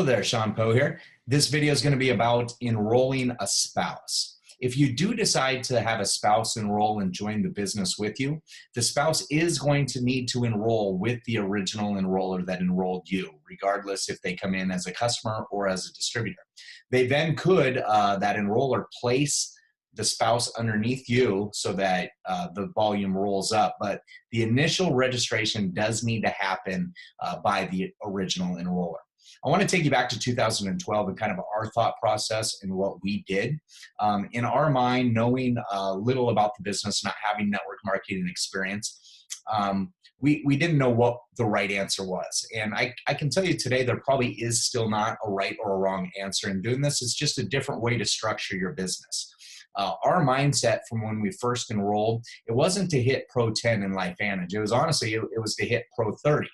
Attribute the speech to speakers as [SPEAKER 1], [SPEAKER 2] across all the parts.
[SPEAKER 1] Hello there, Sean Poe here. This video is going to be about enrolling a spouse. If you do decide to have a spouse enroll and join the business with you, the spouse is going to need to enroll with the original enroller that enrolled you, regardless if they come in as a customer or as a distributor. They then could, that enroller, place the spouse underneath you so that the volume rolls up. But the initial registration does need to happen by the original enroller. I want to take you back to 2012 and kind of our thought process and what we did. In our mind, knowing little about the business, not having network marketing experience, we didn't know what the right answer was. And I can tell you today, there probably is still not a right or a wrong answer in doing this. It's just a different way to structure your business. Our mindset from when we first enrolled, it wasn't to hit Pro 10 in LifeVantage. It was honestly, it was to hit Pro 30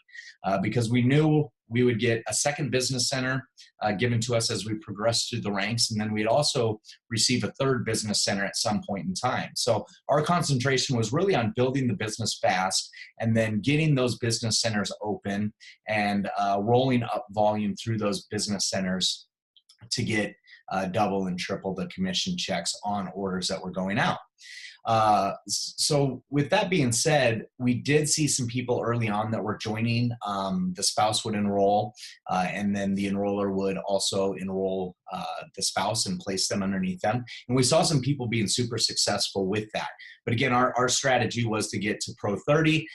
[SPEAKER 1] because we knew we would get a second business center given to us as we progressed through the ranks. And then we'd also receive a third business center at some point in time. So our concentration was really on building the business fast and then getting those business centers open and rolling up volume through those business centers to get double and triple the commission checks on orders that were going out. So with that being said, we did see some people early on that were joining. The spouse would enroll, and then the enroller would also enroll the spouse and place them underneath them. And we saw some people being super successful with that. But again, our strategy was to get to Pro 30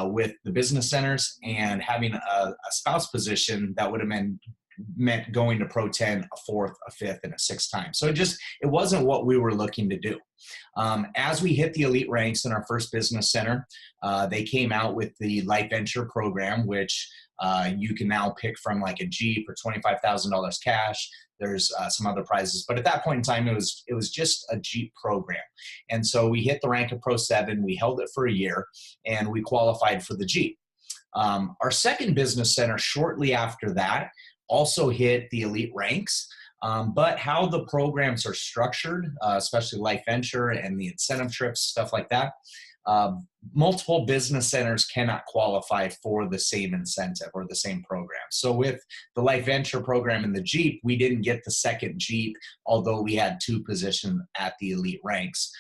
[SPEAKER 1] with the business centers, and having a spouse position that would have meant going to Pro 10 a fourth, a fifth, and a sixth time. So it wasn't what we were looking to do. As we hit the elite ranks in our first business center, they came out with the LifeVenture program, which you can now pick from, like a Jeep or $25,000 cash. There's some other prizes, but at that point in time, it was just a Jeep program. And so we hit the rank of Pro 7, we held it for a year, and we qualified for the Jeep. Our second business center shortly after that also hit the elite ranks, but how the programs are structured, especially LifeVenture and the incentive trips, stuff like that, multiple business centers cannot qualify for the same incentive or the same program. So with the LifeVenture program and the Jeep, we didn't get the second Jeep, although we had two positions at the elite ranks,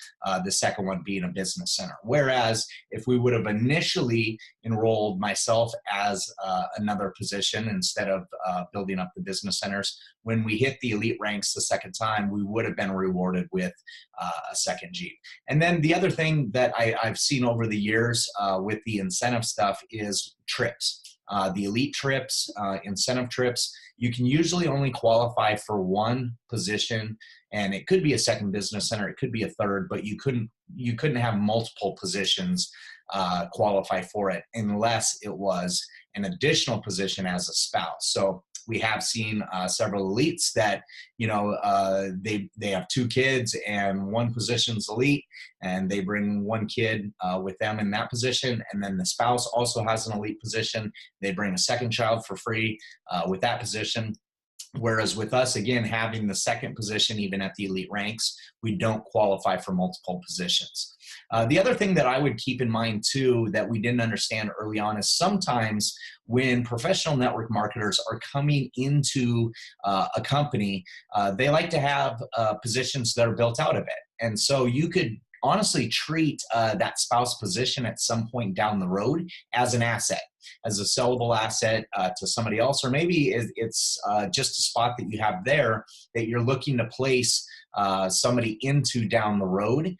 [SPEAKER 1] the second one being a business center. Whereas if we would have initially enrolled myself as another position instead of building up the business centers, when we hit the elite ranks the second time, we would have been rewarded with a second Jeep. And then the other thing that I've seen over the years with the incentive stuff is trips. The elite trips, incentive trips, you can usually only qualify for one position, and it could be a second business center, it could be a third, but you couldn't have multiple positions qualify for it unless it was an additional position as a spouse. So we have seen several elites that, they have two kids and one position's elite, and they bring one kid with them in that position, and then the spouse also has an elite position. They bring a second child for free with that position. Whereas with us, again, having the second position, even at the elite ranks, we don't qualify for multiple positions. The other thing that I would keep in mind too that we didn't understand early on is sometimes when professional network marketers are coming into a company, they like to have positions that are built out of it. And so you could honestly treat that spouse position at some point down the road as an asset, as a sellable asset to somebody else, or maybe it's just a spot that you have there that you're looking to place somebody into down the road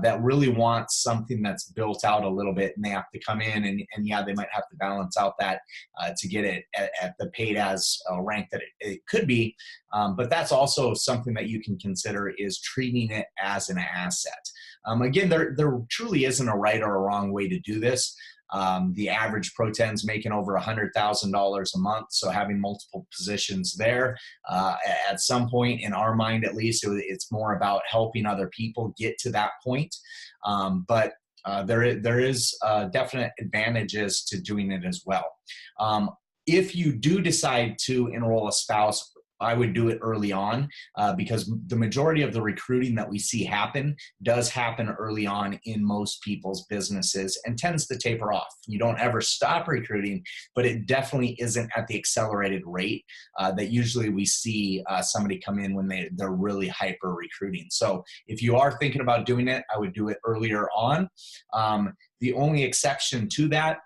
[SPEAKER 1] that really wants something that's built out a little bit, and they have to come in and yeah, they might have to balance out that to get it at the paid as rank that it could be. But that's also something that you can consider, is treating it as an asset. Again, there truly isn't a right or a wrong way to do this. The average Pro 10's making over $100,000 a month, so having multiple positions there, at some point, in our mind at least, it's more about helping other people get to that point. But there is definite advantages to doing it as well. If you do decide to enroll a spouse, I would do it early on because the majority of the recruiting that we see happen does happen early on in most people's businesses and tends to taper off. You don't ever stop recruiting, but it definitely isn't at the accelerated rate that usually we see somebody come in when they're really hyper recruiting. So if you are thinking about doing it, I would do it earlier on. The only exception to that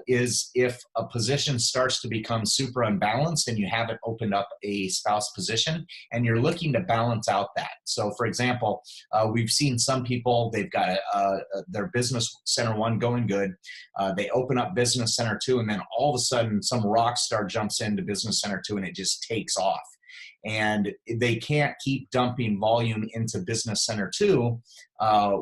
[SPEAKER 1] is if a position starts to become super unbalanced and you haven't opened up a spouse position and you're looking to balance out that. So for example, we've seen some people, they've got their business center 1 going good. They open up business center 2, and then all of a sudden some rock star jumps into business center 2 and it just takes off. And they can't keep dumping volume into business center 2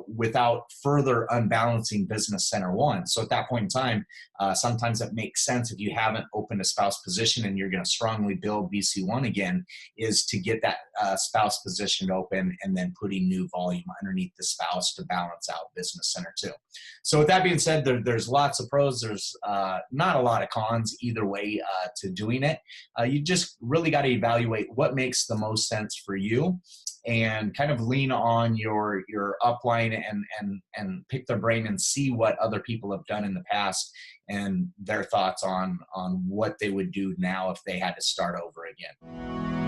[SPEAKER 1] without further unbalancing business center 1. So at that point in time, sometimes it makes sense if you haven't opened a spouse position and you're going to strongly build BC1 again, is to get that spouse position open and then putting new volume underneath the spouse to balance out business center 2. So with that being said, there's lots of pros. There's not a lot of cons either way to doing it. You just really got to evaluate what makes the most sense for you and kind of lean on your upline and pick their brain and see what other people have done in the past and their thoughts on what they would do now if they had to start over again.